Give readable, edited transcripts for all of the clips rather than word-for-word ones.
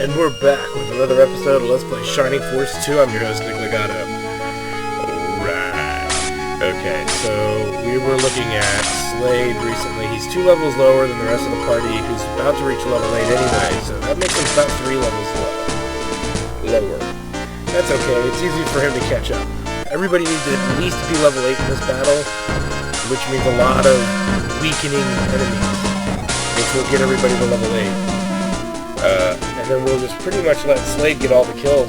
And we're back with another episode of Let's Play Shining Force 2. I'm your host, Nick Legato. Alright. Okay, so we were looking at Slade recently. He's 2 levels lower than the rest of the party, who's about to reach level 8 anyway, so that makes him about 3 levels lower. That's okay, it's easy for him to catch up. Everybody needs to at least be level 8 in this battle, which means a lot of weakening enemies, which will get everybody to level 8. And then we'll just pretty much let Slade get all the kills.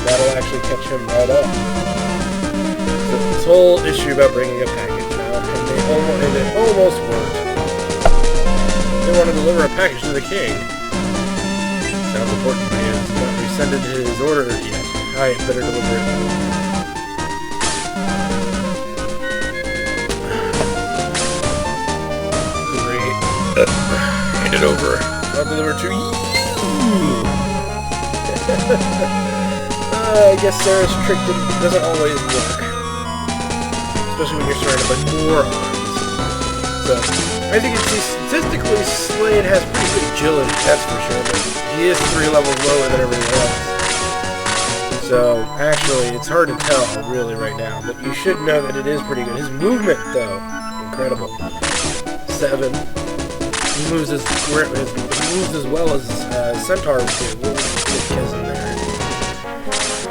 That'll actually catch him right up. So this whole issue about bringing a package now, and it almost worked. They want to deliver a package to the king. Sounds important, but he has not rescinded his order yet. I had better deliver it. Great. Hand it over. I'll deliver to you. I guess Sarah's trick doesn't always work. Especially when you're surrounded by morons. So, as you can see, statistically, Slade has pretty good agility, that's for sure, but he is 3 levels lower than everyone else. So, actually, it's hard to tell, really, right now, but you should know that it is pretty good. His movement, though, incredible. 7. He moves as well as centaurs do. We'll get kills in there.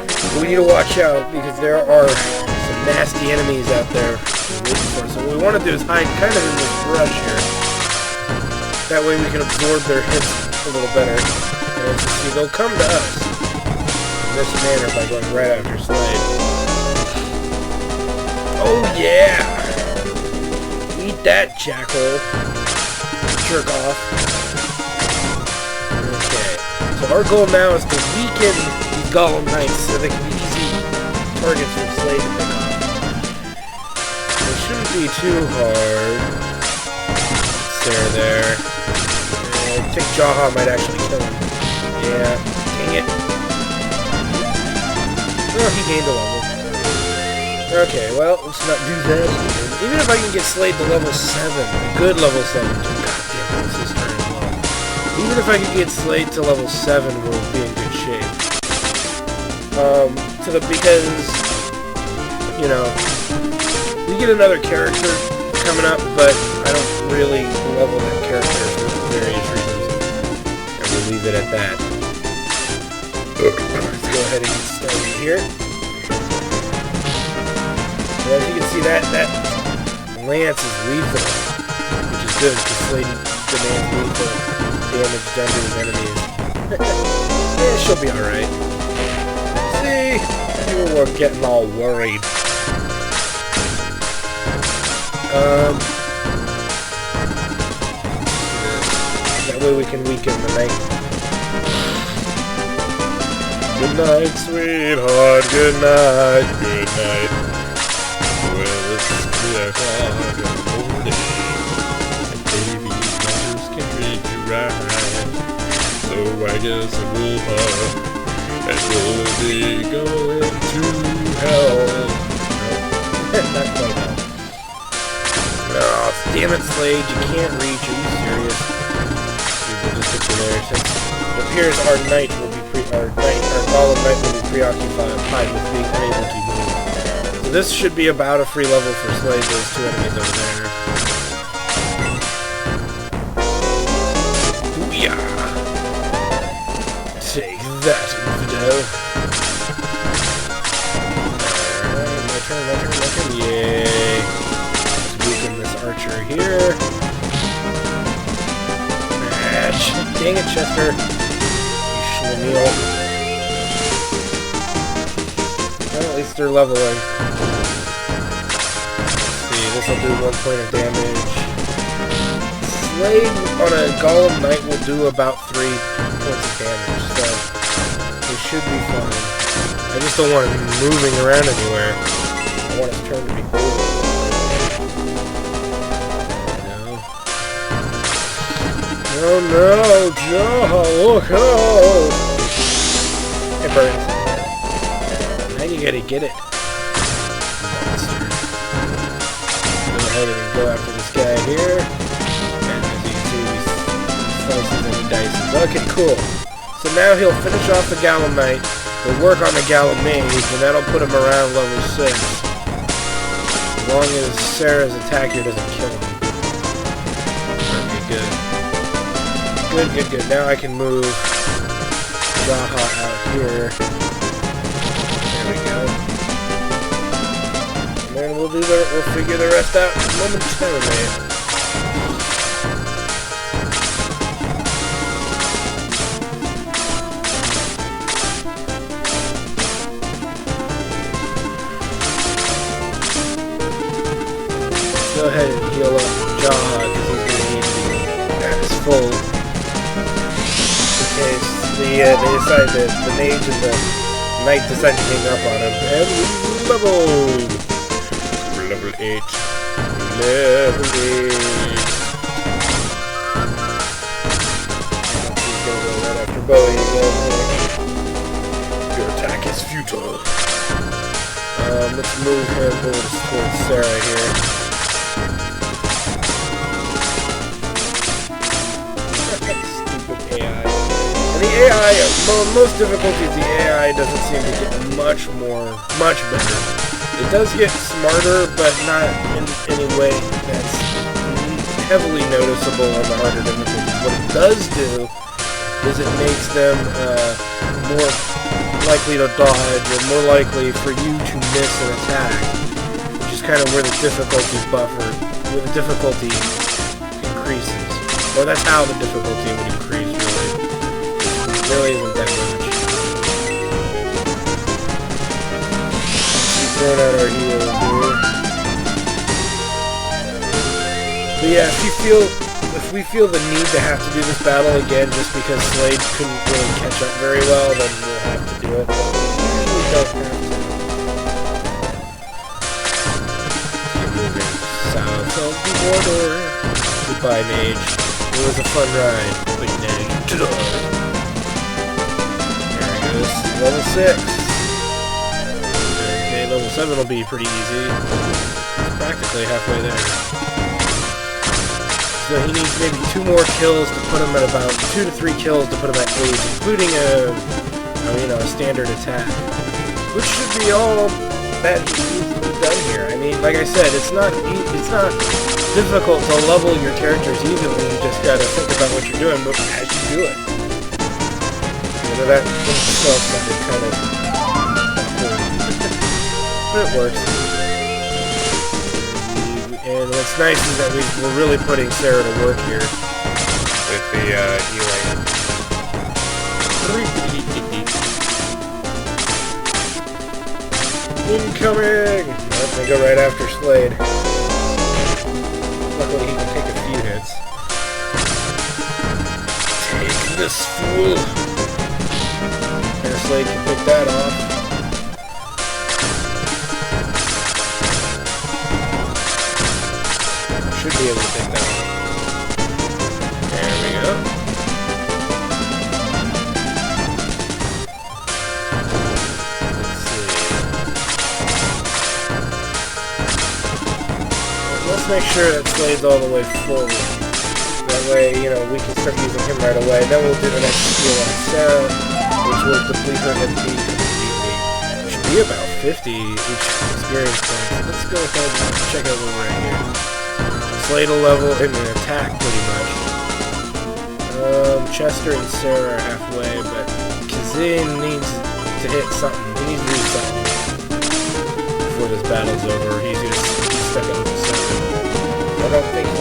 But we need to watch out because there are some nasty enemies out there waiting for us. So what we want to do is hide kind of in this brush here. That way we can absorb their hits a little better. And as you see, they'll come to us in this manner by going right after Slade. Oh yeah! Eat that, jackal. Jerk off. Okay. So our goal now is to weaken these Gollum Knights so they can be easy targets for Slade to pick off. It shouldn't be too hard. Sarah there. I think Jaha might actually kill him. Yeah. Dang it. Oh, he gained a level. Okay, well, let's not do that. Even if I can get Slade to level 7, a good level 7, even if I could get Slade to level 7, we'll be in good shape. Because, you know, we get another character coming up, but I don't really level that character for various reasons. And we'll leave it at that. Let's go ahead and get started here. And as you can see, that lance is lethal, which is good, because Slade demands lethal damage done to his enemies. Yeah, she'll be alright. See? You were getting all worried. That way we can weaken the knight. Good night, sweetheart. Good night. Good night. Well, it's 3 o'clock in the morning. And baby's mothers can treat you right. So I guess we'll hug, and we'll be going to hell. Not quite hell. Oh, damn it, Slade, you can't reach. Are you serious? We'll just put you there. Since it appears our knight will be our Gollum knight will be preoccupied with being unable to move. So this should be about a free level for Slade. Those 2 enemies over there. Booyah! Take that, infidel. Alright, my turn. Yay. Let's weaken this archer here. Dang it, Chester. You schlemiel. Well, at least they're leveling. Let's see, this will do 1 point of damage. Slade on a Gollum Knight will do about 3 points of damage, so it should be fine. I just don't want him moving around anywhere. I want his turn to be over. No. No, Joe, look out! It burns. Now you gotta get it. Monster. Go ahead and go after this guy here. And as you can see, he slices and he dices. Okay, cool. So now he'll finish off the Gollum Knight, he'll work on the Gollum Mage, and that'll put him around level 6. As long as Sarah's attack here doesn't kill him. Okay, good. Good. Now I can move Jaha out here. There we go. And then we'll figure the rest out momentarily. Go ahead and heal up Jaha because he's going to need to be at his full. In case they decide that the mage and the knight decide to hang up on him. And leveled! Level 8. Level 8. He's going to go right after Bowie again. Your attack is futile. Let's move him towards Sarah here. And the AI, most difficulties, the AI doesn't seem to get much better. It does get smarter, but not in any way that's heavily noticeable on the harder difficulties. What it does do is it makes them more likely to dodge, or more likely for you to miss an attack, which is kind of where the difficulty increases. Or that's how the difficulty would increase, really. It really isn't that much. Keep throwing out our heals here. But yeah, if we feel the need to have to do this battle again just because Slade couldn't really catch up very well, then we'll have to do it. But we usually don't have to. Keep moving south of the border. Goodbye, mage. It was a fun ride, but now you die. There he goes. Level 6. Okay, level 7 will be pretty easy. It's practically halfway there. So he needs maybe 2 more kills to put him at about 2 to 3 kills to put him at 8, including a standard attack, which should be all that needs to be done here. I mean, like I said, it's not difficult to level your characters evenly. You just gotta think about what you're doing as you do it. That in itself sounded kind of awkward, but it works. And what's nice is that we're really putting Sarah to work here with the healing. Incoming! Let me go right after Slade. Luckily he can take a few hits. Take this, fool! And Slade can pick that off. Should be able to pick that off. There we go. Let's see. Let's make sure that Slade's all the way forward. That way, we can start using him right away. Then we'll do the next skill on Sarah, which will deplete her MP completely. It should be about 50 each experience points. Let's go ahead and check out what we're at here. Slade will level him in attack, pretty much. Chester and Sarah are halfway, but Kazin needs to hit something. He needs to do something before this battle's over. He's gonna step up with something. I don't think he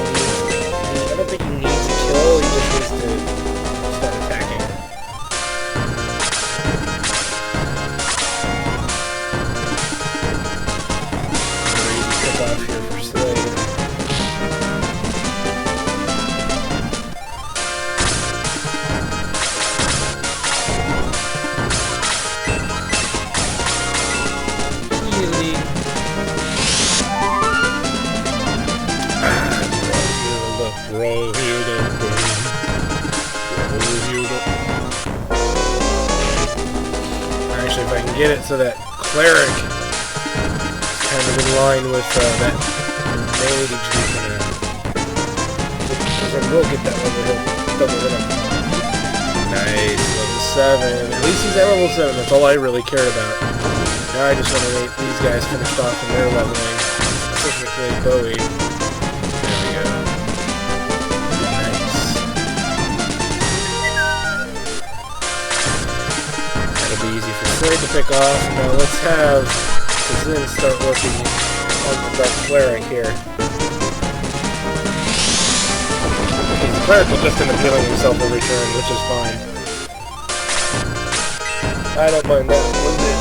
needs to kill. He just needs to start attacking. Very easy pick off here for Slade. Actually, if I can get it so that cleric is kind of in line with that mage, because then we'll get that level, he'll double it up. Nice, level 7. At least he's at level 7. That's all I really cared about. Now I just want to make these guys finished off in their leveling. Specifically Bowie. There we go. Nice. That'll be easy for Slade to pick off. Now let's have Zin start working on the Dark Cleric here. The Cleric will just end up killing himself every turn, which is fine. I don't mind that one bit.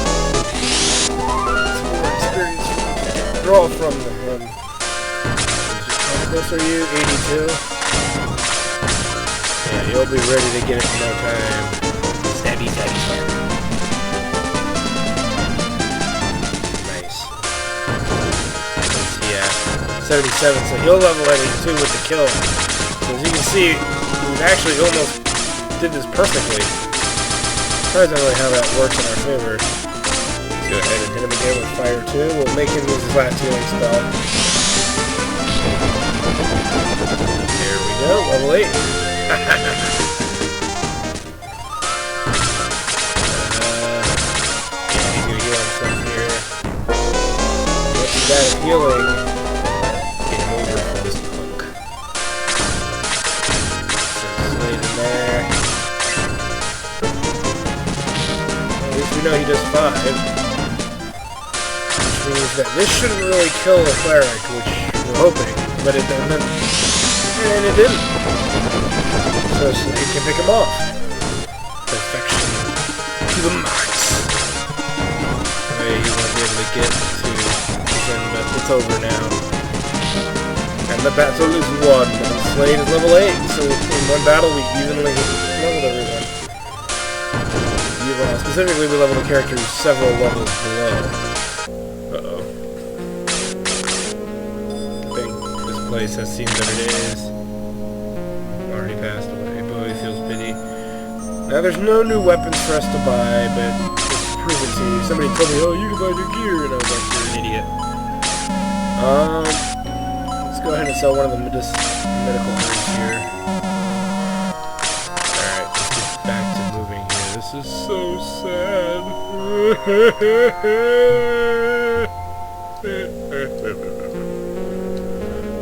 Some more experience to draw from him. How close are you? 82? Yeah, you'll be ready to get it in no time. Stabby, stabby, stabby. Nice. Yeah, 77, so he'll level 82 with the kill. So as you can see, we actually almost did this perfectly. Surprisingly how that works in our favor. Let's go ahead and hit him again with Fire 2. We'll make him use his last healing spell. There we go, level 8. Yeah, he's gonna heal himself here. Once he's out of healing, get him over for this punk. Some Slade in there. At least we know he does 5. Which means that this shouldn't really kill a Cleric, which we're hoping, but it doesn't. And it didn't. So Slade can pick him off. Perfection to the max. He won't be able to get to Zin, but it's over now. And the battle is won. And Slade is level 8, so in one battle we evenly leveled everyone. Specifically, we level the characters several levels below. Uh-oh. I think this place has seen that it is. Already passed away. Bowie feels pity. Now, there's no new weapons for us to buy, but just to prove it to you, somebody told me, oh, you can buy new gear, and I was like, you're an idiot. Let's go ahead and sell one of the medical items here. Alright, let's get back to moving here. This is so sad.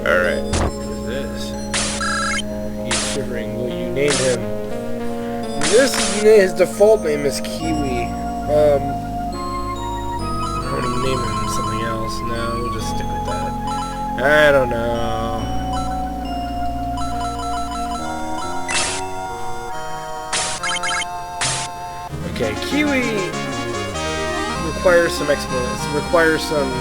Alright, what is this? He's shivering. Will you name him? His default name is Kiwi. I want to name him something else. No, we'll just stick with that. I don't know. Okay, Kiwi requires some explanation, requires some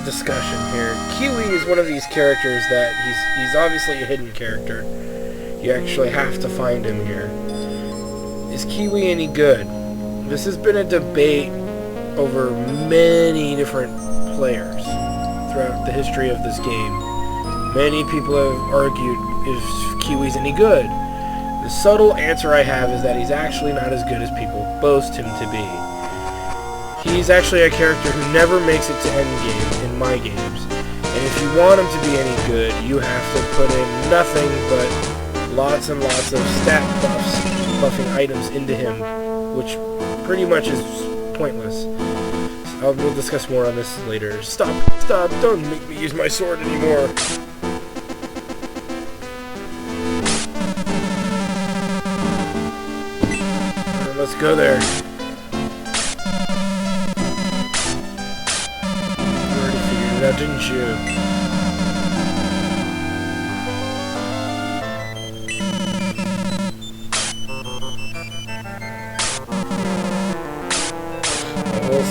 discussion here. Kiwi is one of these characters that he's obviously a hidden character. You actually have to find him here. Is Kiwi any good? This has been a debate over many different players throughout the history of this game. Many people have argued if Kiwi's any good. The subtle answer I have is that he's actually not as good as people boast him to be. He's actually a character who never makes it to endgame in my games. And if you want him to be any good, you have to put in nothing but lots and lots of stat buffing items into him, which pretty much is pointless. So we'll discuss more on this later. Stop, don't make me use my sword anymore. Let's go there. You already figured it out, didn't you? A whole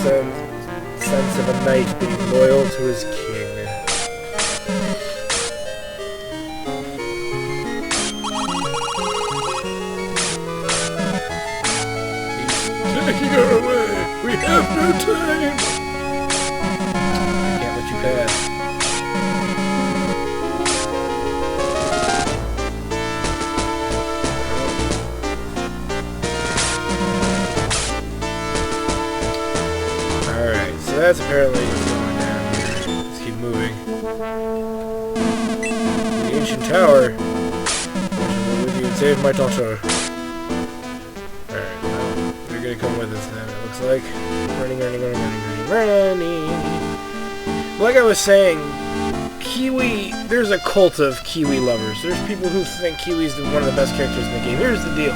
sense of a knight being loyal to his king. Taking her away! We have no time! I can't let you pass. Alright, so that's apparently what's going down here. Let's keep moving. The ancient tower. I shall go with you and save my daughter. Alright, well. gonna come with us then, it looks like. Running. Like I was saying, Kiwi, there's a cult of Kiwi lovers. There's people who think Kiwi's one of the best characters in the game. Here's the deal.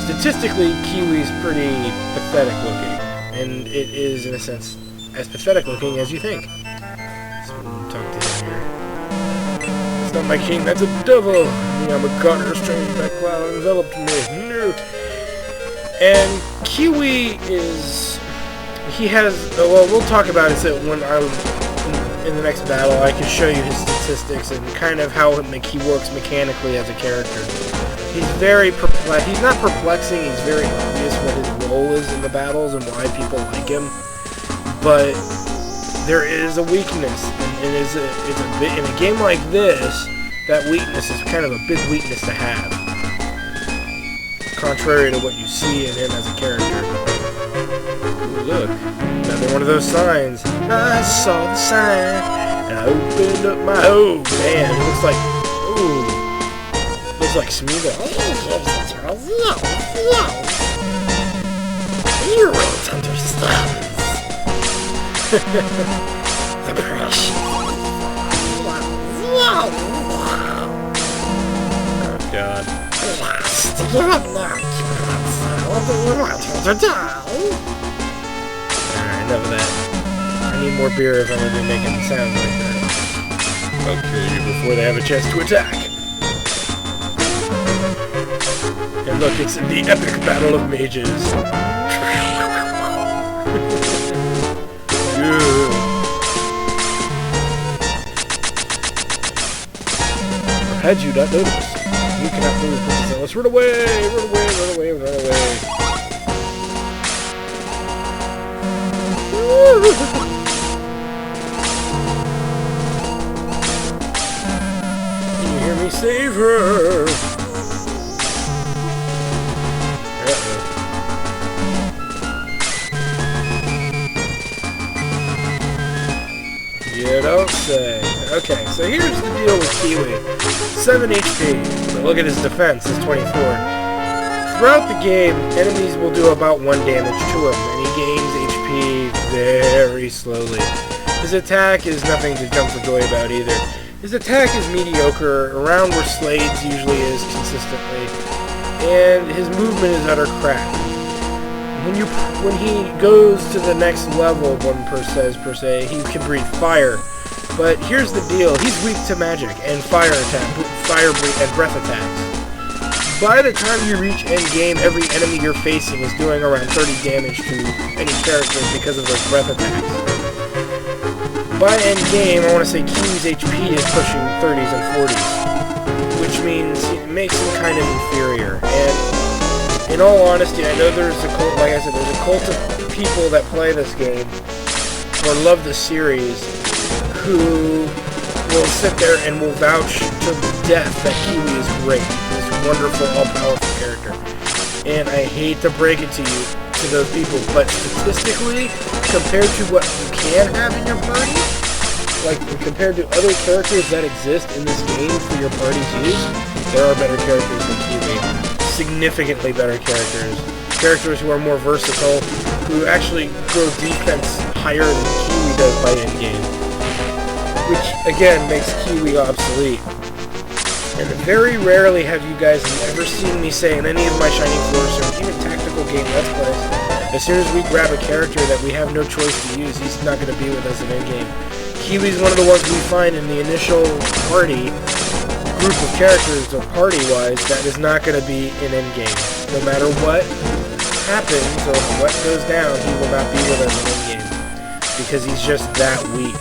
Statistically, Kiwi's pretty pathetic looking. And it is, in a sense, as pathetic looking as you think. So, talk to him here. That's not my king, that's a devil! I'm a god restrained by cloud enveloped me. No. And Kiwi is... He has... Well, we'll talk about it so when I'm in the next battle. I can show you his statistics and kind of how he works mechanically as a character. He's very perplexing. He's not perplexing, he's very obvious what his role is in the battles and why people like him. But there is a weakness. And it's a bit, in a game like this, that weakness is kind of a big weakness to have. Contrary to what you see in him as a character. Ooh, look. Another one of those signs. I saw the sign, and I opened up my... Oh, man. It looks like... Ooh. Looks like Smeagol. You won't understand. The precious. Oh, God. Alright, enough of that. I need more beer if I'm going to be making sounds like that. I'll kill you before they have a chance to attack. And look, it's the epic battle of mages. Yeah. Had you not noticed, you cannot move Princess Alice. Run away! Run away! Run away! Run away! Can you hear me? Save her! You don't say. Okay, so here's the deal with Kiwi. 7 HP, but look at his defense, it's 24. Throughout the game, enemies will do about 1 damage to him, and he gains HP very slowly. His attack is nothing to jump for joy about either. His attack is mediocre, around where Slade's usually is consistently, and his movement is utter crap. When he goes to the next level, one per se, he can breathe fire. But here's the deal, he's weak to magic and fire and breath attacks. By the time you reach endgame, every enemy you're facing is doing around 30 damage to any character because of those breath attacks. By endgame, I want to say Kiwi's HP is pushing 30s and 40s, which means it makes him kind of inferior. And in all honesty, I know there's a cult, like I said, there's a cult of people that play this game or love the series who will sit there and will vouch to death that Kiwi is great, this wonderful, all-powerful character. And I hate to break it to you, to those people, but statistically, compared to what you can have in your party, like compared to other characters that exist in this game for your party's use, there are better characters than Kiwi. Significantly better characters. Characters who are more versatile, who actually grow defense higher than Kiwi does by endgame. Which, again, makes Kiwi obsolete. And very rarely have you guys ever seen me say in any of my Shining Force or even tactical game Let's Plays, as soon as we grab a character that we have no choice to use, he's not going to be with us in endgame. Kiwi's one of the ones we find in the initial party group of characters, or party-wise, that is not going to be in endgame. No matter what happens or what goes down, he will not be with us in endgame. Because he's just that weak,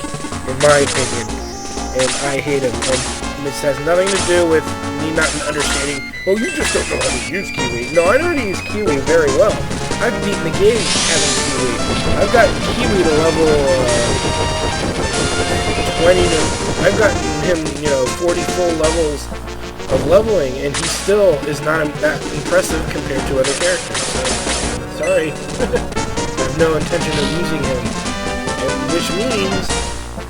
in my opinion. And I hate him. And this has nothing to do with me not understanding, well, you just don't know how to use Kiwi. No, I know how to use Kiwi very well. I've beaten the game having Kiwi. I've got Kiwi to level 20 to... I've gotten him, 40 full levels of leveling, and he still is not that impressive compared to other characters. So, sorry. I have no intention of using him. Which means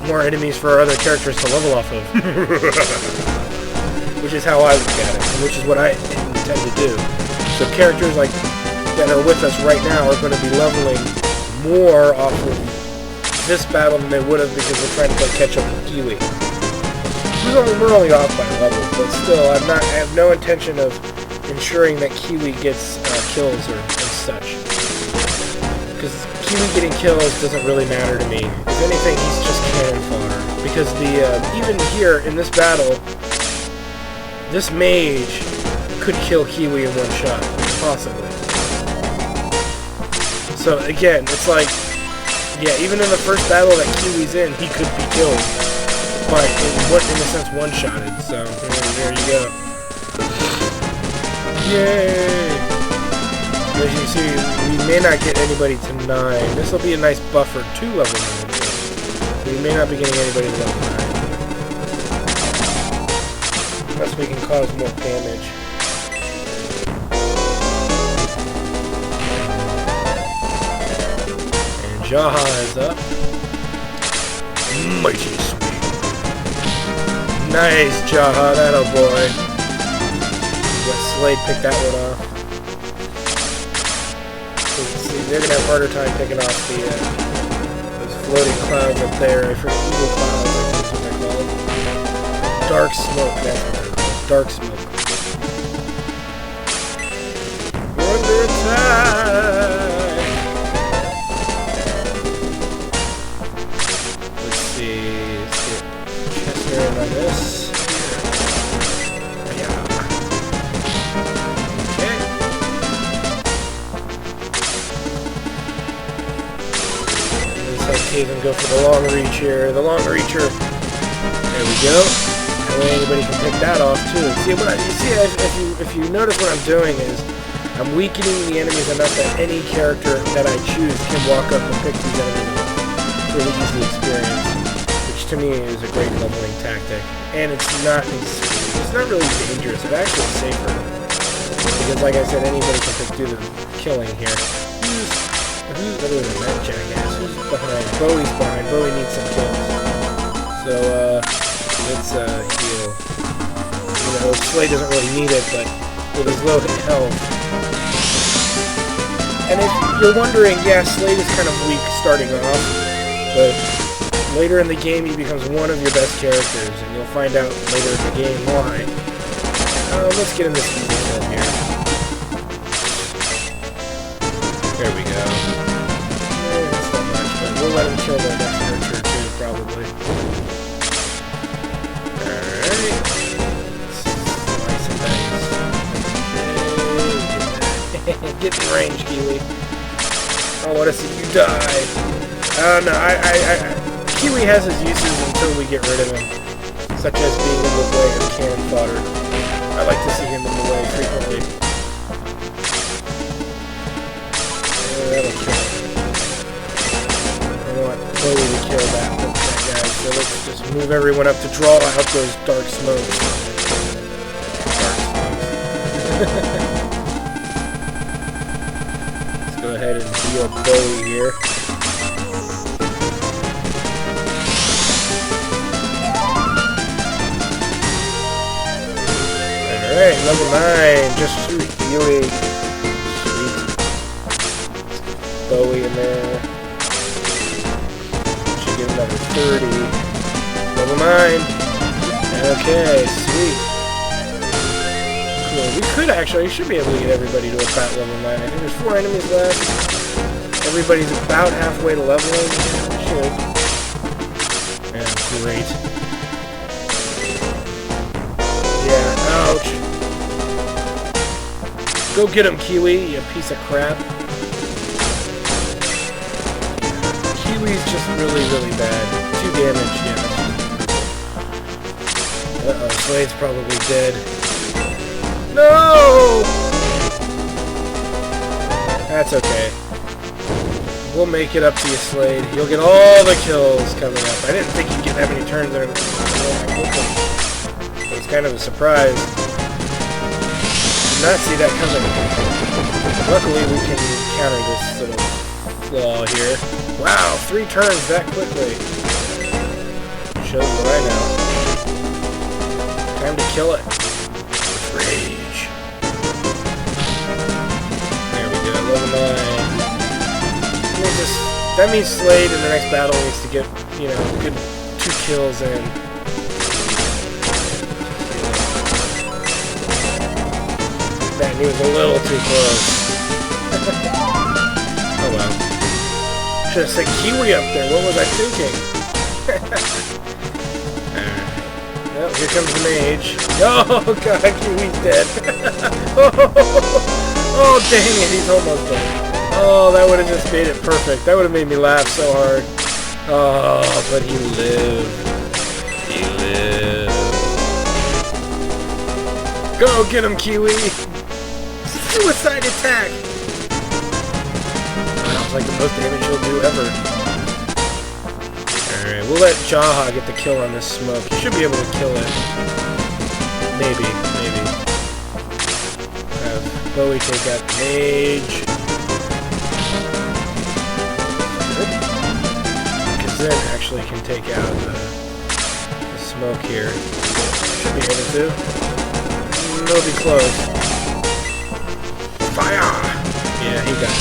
more enemies for our other characters to level off of. Which is how I look at it, and which is what I intend to do. So characters like that are with us right now are going to be leveling more off of this battle than they would have because we're trying to play catch up with Kiwi. We're only off by a level, but still, I have no intention of ensuring that Kiwi gets kills and such. Because Kiwi getting kills doesn't really matter to me. If anything, he's just cannon fodder. Because even here in this battle, this mage could kill Kiwi in one shot, possibly. So again, it's like, yeah, even in the first battle that Kiwi's in, he could be killed. But in a sense, one-shotted, so there you go. Yay! As you see, we may not get anybody to 9. This will be a nice buffer to level 9. We may not be getting anybody to level 9. Unless we can cause more damage. And Jaha is up. Mighty sweet. Nice, Jaha, that oh boy. Let Slade pick that one off. So you can see they're gonna have a harder time picking off those floating clouds up there. I forget evil clouds, I think that's what they're called. Dark smoke, that's what they're called. Dark smoke. We're under attack! Let's get Chester in on this. Even go for the long reach here. The long reacher. There we go. That way anybody can pick that off too. See, if you notice what I'm doing is I'm weakening the enemies enough that any character that I choose can walk up and pick these enemies up. Really easy experience, which to me is a great leveling tactic. And it's not really dangerous. It's actually safer because, like I said, anybody can do the killing here. Who's other than that jackass? Who's behind? Bowie's behind. Bowie needs some kills. So, let's heal. You know, Slade doesn't really need it, but with his low health. And if you're wondering, yeah, Slade is kind of weak starting off, but later in the game he becomes one of your best characters, and you'll find out later in the game why. Let's get in this easy kill here. There we go. We'll let him kill the next archer too, probably. Alright. Slice and dice. Get in range, Kiwi. I want to see you die. No, Kiwi has his uses until we get rid of him. Such as being in the way of cannon fodder. I like to see him in the way frequently. That'll kill him. I want Bowie to kill that guy, so let's just move everyone up to draw out those dark smokes. Let's go ahead and heal Bowie here. Alright, level 9, just sweet Kiwi. Sweet. Bowie in there. Should give another 30. Level 9. Okay, sweet. Cool. We could actually, should be able to get everybody to about level 9. I think there's 4 enemies left. Everybody's about halfway to leveling. Should. Yeah, great. Yeah, ouch. Go get him, Kiwi, you piece of crap. Kiwi's just really, really bad. 2 damage, yeah. Uh-oh, Slade's probably dead. No! That's okay. We'll make it up to you, Slade. You'll get all the kills coming up. I didn't think you'd get that many turns there. It was kind of a surprise. Did not see that coming. Luckily, we can counter this little flaw here. Wow, 3 turns that quickly. Shows what I know. Time to kill it. Rage. There we go. level 9. That means Slade in the next battle needs to get, you know, good 2 kills in. Man, he was a little too close. Oh well. Should have said Kiwi up there. What was I thinking? Well, here comes the mage. Oh god, Kiwi's dead. Oh dang it, he's almost dead. Oh, that would have just made it perfect. That would have made me laugh so hard. Oh, but he lived. He lived. Go get him, Kiwi! Suicide attack! Sounds like the most damage he'll do ever. Alright, we'll let Jaha get the kill on this smoke. He should be able to kill it. Maybe. Have Bowie take out the mage. Zen actually can take out the smoke here. Should be able to. It'll be close. Fire! Yeah, he got it.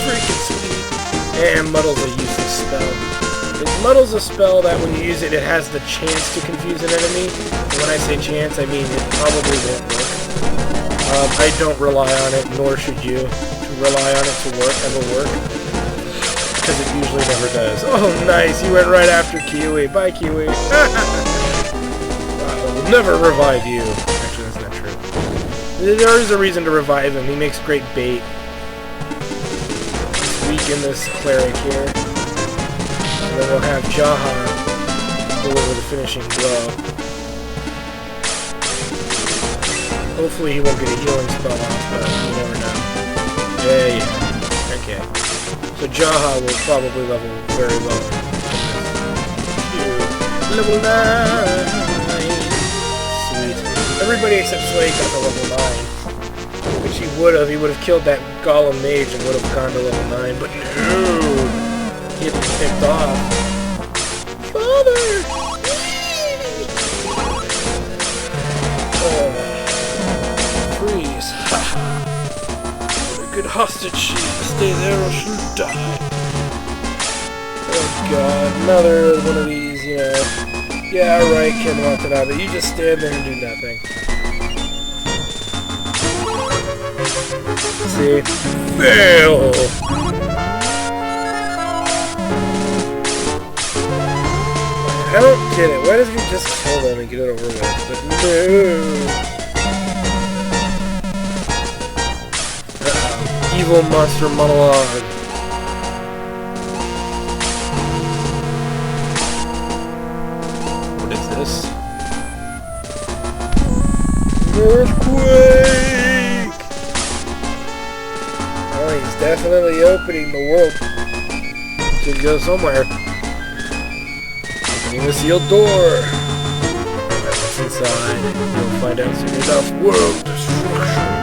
Freaking sweet. And muddle's a useless spell. It muddle's a spell that when you use it, it has the chance to confuse an enemy. And when I say chance, I mean it probably won't work. I don't rely on it, nor should you. Rely on it to ever work, because it usually never does. Oh, nice! You went right after Kiwi. Bye, Kiwi. We'll never revive you. Actually, that's not true. There is a reason to revive him. He makes great bait. Just weaken this cleric here, and then we'll have Jaha deliver the finishing blow. Hopefully, he won't get a healing spell off, but you never know. Yeah. Okay. So Jaha will probably level very low. Level 9! Sweet. Everybody except Slade got to level 9. Which he would have. He would have killed that Gollum mage and would have gone to level 9. But no! He had been picked off. Father! Freeze. Haha. Good hostage, stay there or she'll die. Oh god, another one of these, you know. Yeah, right, Ken Watanabe, but you just stand there and do nothing. See? Fail! I don't get it. Why doesn't he just kill them and get it over with? But no! Evil monster monologue. What is this? Earthquake! Oh, he's definitely opening the world. Should go somewhere. Opening the sealed door. What's inside? You'll find out soon enough. World destruction.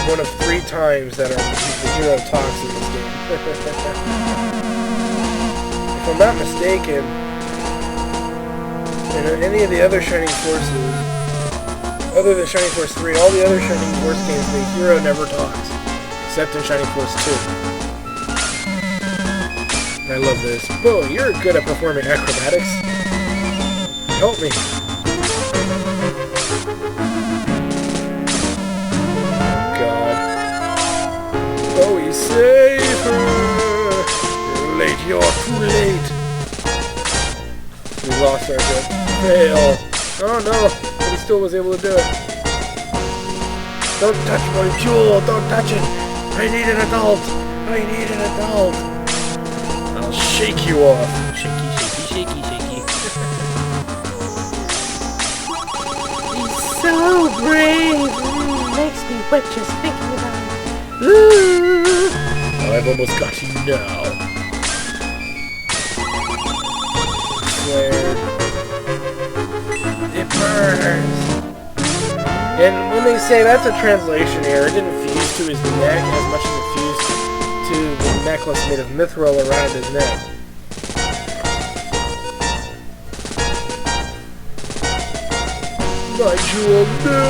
One of 3 times that the hero talks in this game. If I'm not mistaken, in any of the other Shining Forces, other than Shining Force 3, all the other Shining Force games, the hero never talks, except in Shining Force 2. I love this. Bo, you're good at performing acrobatics. Help me. Bowie, save her! You're late, you're too late! We lost our good. Fail! Oh no! But he still was able to do it. Don't touch my jewel! Don't touch it! I need an adult! I need an adult! I'll shake you off! Shaky, shaky, shaky, shaky. He's so brave! Makes me wet just thinking about it. I've almost got you now. Flared. It burns. And when they say that's a translation error, it didn't fuse to his neck as much as it fused necklace made of mithril around his neck. My jewel, no!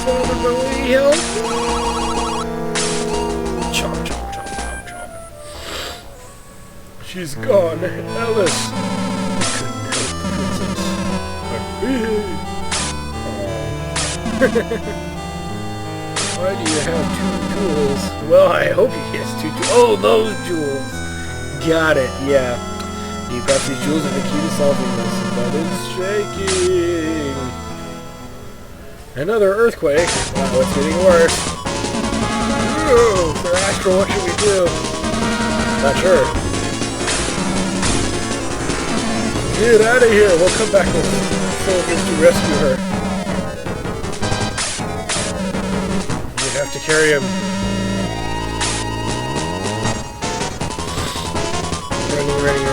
Father, will he help? Chomp, chomp, chomp, chomp, chomp. She's gone, Alice. I couldn't help the princess. Why do you have 2 jewels? Well, I hope he gets 2 jewels. Oh, those jewels! Got it, yeah. Perhaps these jewels are the key to solving this, but it's shaking. Another earthquake. Wow, it's getting worse. Ooh, Sir Astral, what should we do? Not sure. Get out of here! We'll come back with soldiers to rescue her. We have to carry him. Running.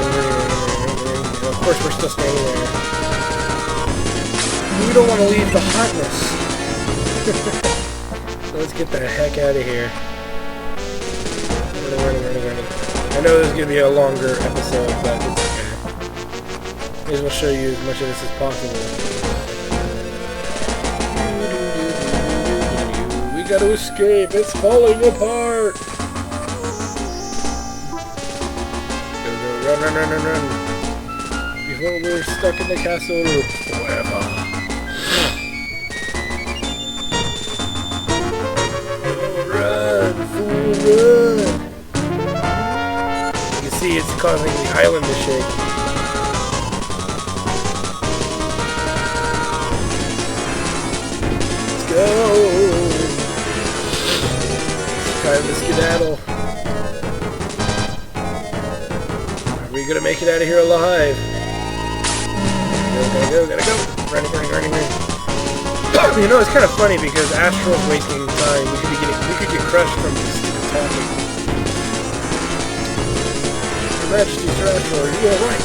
Of course, we're still standing there. We don't want to leave the hotness. Let's get the heck out of here. Running. I know this is going to be a longer episode, but it's okay. May as well show you as much of this as possible. We got to escape. It's falling apart. Go. Run. Before we're stuck in the castle forever. Run, fool, run! You can see it's causing the island to shake. Let's go! It's time to skedaddle. Are we gonna make it out of here alive? Gotta go. Running. You know, it's kind of funny because Astral's wasting time. We could get crushed from this stupid talking. Your Majesty, Sir Astral, are you alright?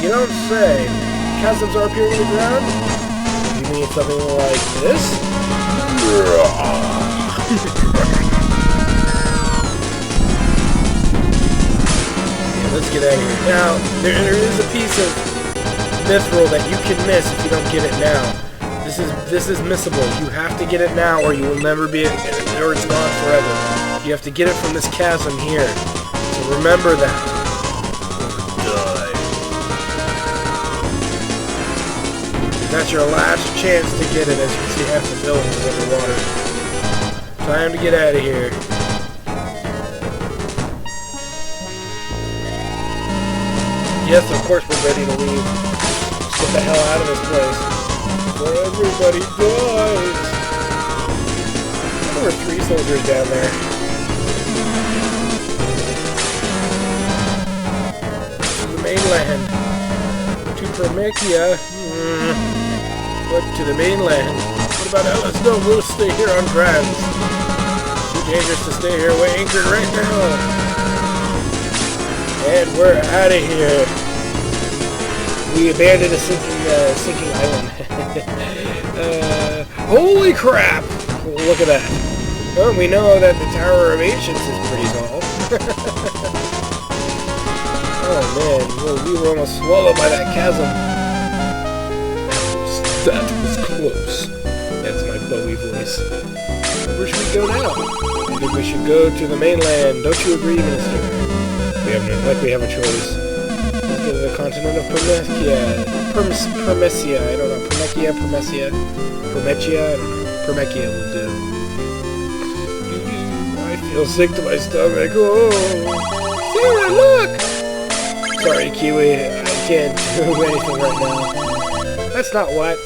You don't say. Chasms are appearing in the ground? You mean something like this? Let's get out of here. Now, there is a piece of mithril that you can miss if you don't get it now. This is missable. You have to get it now or you will never be or it's gone forever. You have to get it from this chasm here. So remember that. Die. That's your last chance to get it. As you can see, half the building is underwater. Time to get out of here. Yes, of course we're ready to leave. Let's get the hell out of this place. Before everybody dies. There were 3 soldiers down there. To the mainland. To Promechia. But to the mainland. What about Alice? No, we'll stay here on Grandseal. Too dangerous to stay here. We're anchored right now. And we're out of here. We abandoned a sinking island. Holy crap! Look at that. Oh, we know that the Tower of Ancients is pretty tall. Oh man, well, we were almost swallowed by that chasm. That was close. That's my Bowie voice. Where should we go now? I think we should go to the mainland. Don't you agree, Minister? We have a choice. Let's go to the continent of Promechia. Promechia, I don't know. Promechia. Promechia will do. I feel sick to my stomach. Oh! Sarah, look! Sorry, Kiwi. I can't do anything right now. That's not what.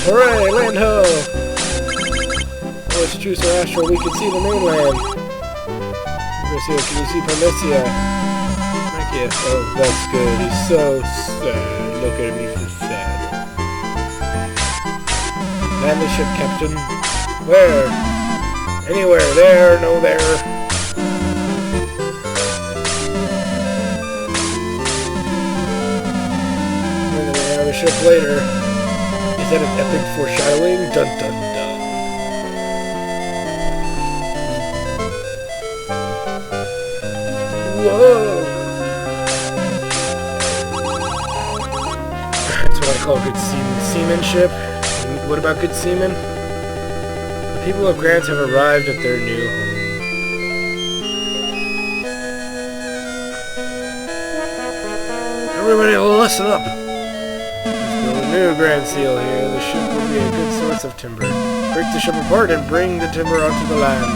Hooray, land ho! Oh, it's true, Sir Astral. We can see the mainland. Can you see Promechia? Oh, that's good. He's so sad. Look at me, so sad. Land the ship, Captain. Where? Anywhere. There, no there. We're gonna have a ship later. that an epic foreshadowing? Dun dun dun. Whoa! That's what I call good seamanship. What about good seamen? The people of Grants have arrived at their new home. Everybody listen up! Let's build a new Grandseal here. The ship will be a good source of timber. Break the ship apart and bring the timber onto the land.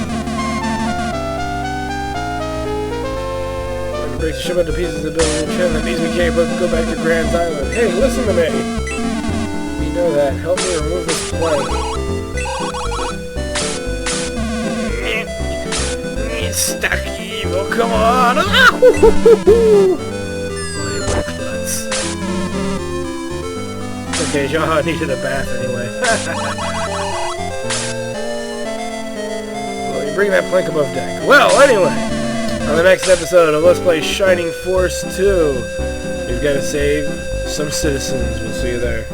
When we break the ship into pieces and build a new channel, that means we can't go back to Grand's Island. Hey, listen to me! We know that. Help me remove this plank. It's stuck evil, come on! Okay, y'all needed a bath anyway. Well, you bring that plank above deck. Well, anyway, on the next episode of Let's Play Shining Force 2, we've got to save some citizens. We'll see you there.